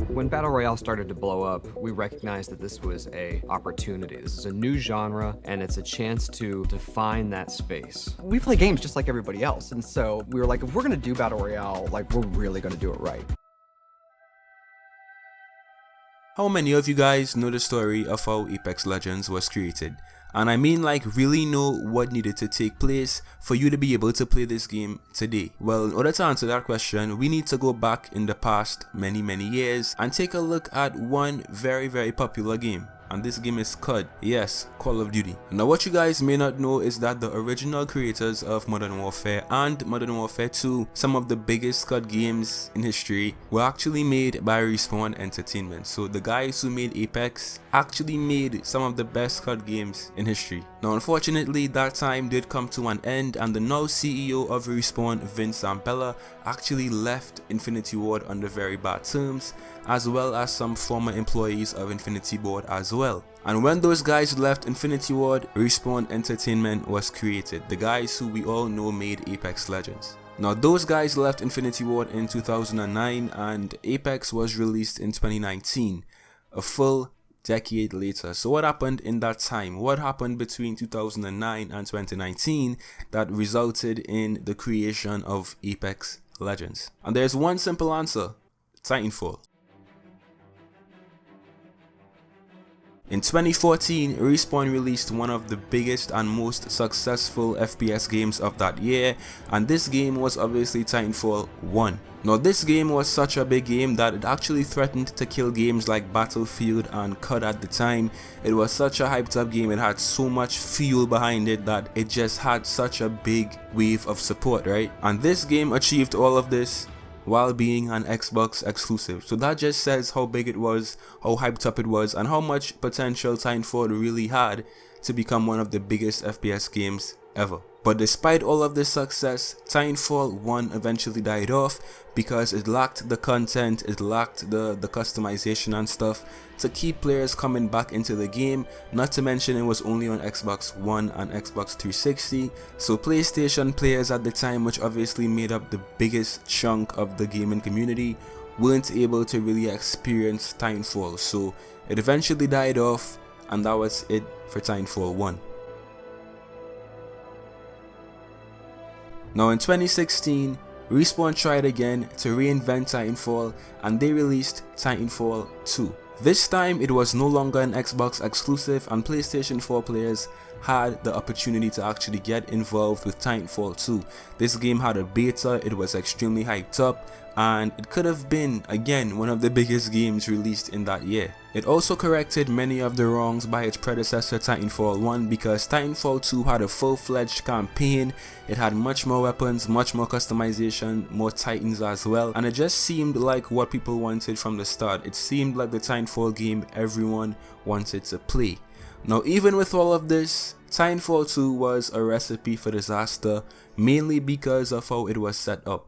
When Battle Royale started to blow up, we recognized that this was an opportunity. This is a new genre, and it's a chance to define that space. We play games just like everybody else, and so we were like, if we're gonna do Battle Royale, like, we're really gonna do it right. How many of you guys know the story of how Apex Legends was created? And I mean, like, really know what needed to take place for you to be able to play this game today. Well, in order to answer that question, we need to go back in the past many years and take a look at one very popular game. And this game is COD. Yes, Call of Duty. Now what you guys may not know is that the original creators of Modern Warfare and Modern Warfare 2, some of the biggest COD games in history, were actually made by Respawn Entertainment. So the guys who made Apex actually made some of the best COD games in history. Now unfortunately, that time did come to an end, and the now CEO of Respawn, Vince Zampella, actually left Infinity Ward under very bad terms, as well as some former employees of Infinity Ward as well. And when those guys left Infinity Ward, Respawn Entertainment was created, the guys who we all know made Apex Legends. Now those guys left Infinity Ward in 2009, and Apex was released in 2019, a full decade later. So what happened in that time? What happened between 2009 and 2019 that resulted in the creation of Apex Legends? And there's one simple answer: Titanfall. In 2014, Respawn released one of the biggest and most successful FPS games of that year, and this game was obviously Titanfall 1. Now this game was such a big game that it actually threatened to kill games like Battlefield and COD at the time. It was such a hyped up game, it had so much fuel behind it that it just had such a big wave of support, right? And this game achieved all of this while being an Xbox exclusive. So that just says how big it was, how hyped up it was, and how much potential Titanfall really had to become one of the biggest FPS games ever. But despite all of this success, Titanfall 1 eventually died off because it lacked the content, it lacked the customization and stuff to keep players coming back into the game, not to mention it was only on Xbox One and Xbox 360, so PlayStation players at the time, which obviously made up the biggest chunk of the gaming community, weren't able to really experience Titanfall, so it eventually died off, and that was it for Titanfall 1. Now in 2016, Respawn tried again to reinvent Titanfall, and they released Titanfall 2. This time it was no longer an Xbox exclusive, and PlayStation 4 players had the opportunity to actually get involved with Titanfall 2. This game had a beta, it was extremely hyped up, and it could have been, again, one of the biggest games released in that year. It also corrected many of the wrongs by its predecessor Titanfall 1, because Titanfall 2 had a full-fledged campaign, it had much more weapons, much more customization, more titans as well, and it just seemed like what people wanted from the start. It seemed like the Titanfall game everyone wanted to play. Now even with all of this, Titanfall 2 was a recipe for disaster, mainly because of how it was set up.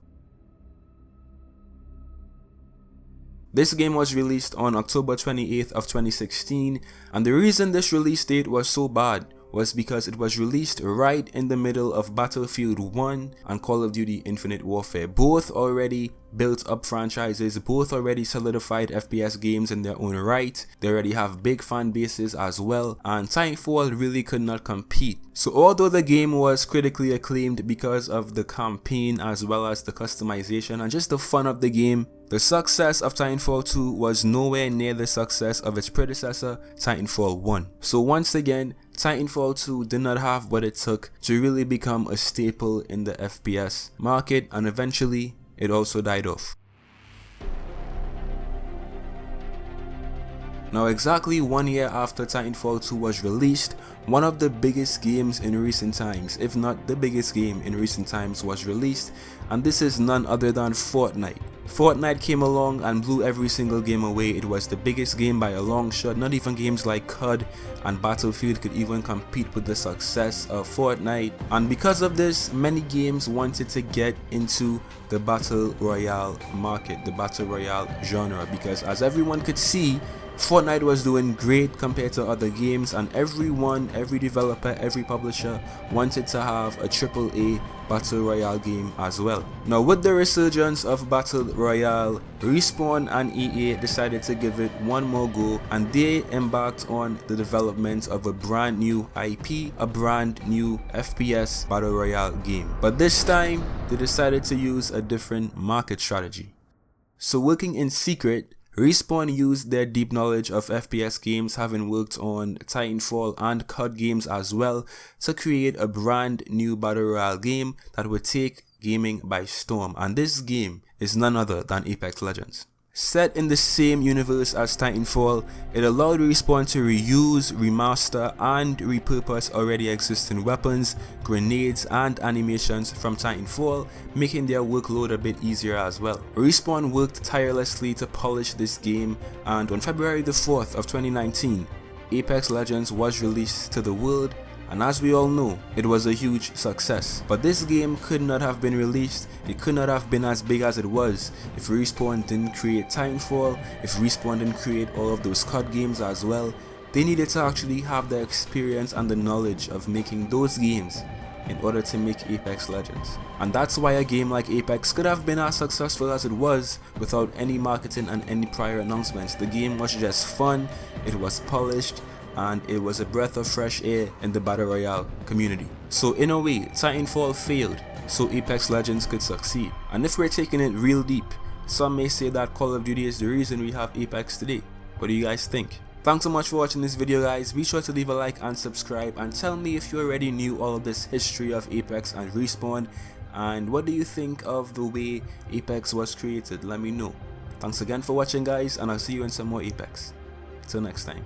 This game was released on October 28th of 2016, and the reason this release date was so bad was because it was released right in the middle of Battlefield 1 and Call of Duty Infinite Warfare, both already built up franchises, both already solidified FPS games in their own right. They already have big fan bases as well, and Titanfall really could not compete. So although the game was critically acclaimed because of the campaign as well as the customization and just the fun of the game, the success of Titanfall 2 was nowhere near the success of its predecessor, Titanfall 1. So once again, Titanfall 2 did not have what it took to really become a staple in the FPS market, and eventually it also died off. Now exactly 1 year after Titanfall 2 was released, one of the biggest games in recent times, if not the biggest game in recent times, was released, and this is none other than Fortnite. Fortnite came along and blew every single game away. It was the biggest game by a long shot. Not even games like COD and Battlefield could even compete with the success of Fortnite, and because of this, many games wanted to get into the Battle Royale market, the Battle Royale genre, because as everyone could see, Fortnite was doing great compared to other games, and every developer, every publisher wanted to have a AAA Battle Royale game as well. Now with the resurgence of Battle Royale, Respawn and EA decided to give it one more go, and they embarked on the development of a brand new IP, a brand new FPS Battle Royale game. But this time, they decided to use a different market strategy. So working in secret, Respawn used their deep knowledge of FPS games, having worked on Titanfall and COD games as well, to create a brand new Battle Royale game that would take gaming by storm, and this game is none other than Apex Legends. Set in the same universe as Titanfall, it allowed Respawn to reuse, remaster, and repurpose already existing weapons, grenades, and animations from Titanfall, making their workload a bit easier as well. Respawn worked tirelessly to polish this game, and on February the 4th of 2019, Apex Legends was released to the world, and as we all know, it was a huge success. But this game could not have been released, it could not have been as big as it was if Respawn didn't create Titanfall, if Respawn didn't create all of those COD games as well. They needed to actually have the experience and the knowledge of making those games in order to make Apex Legends. And that's why a game like Apex could have been as successful as it was without any marketing and any prior announcements. The game was just fun, it was polished, and it was a breath of fresh air in the Battle Royale community. So in a way, Titanfall failed so Apex Legends could succeed. And if we're taking it real deep, some may say that Call of Duty is the reason we have Apex today. What do you guys think? Thanks so much for watching this video, guys. Be sure to leave a like and subscribe, and tell me if you already knew all of this history of Apex and Respawn, and what do you think of the way Apex was created. Let me know. Thanks again for watching, guys, and I'll see you in some more Apex. Till next time.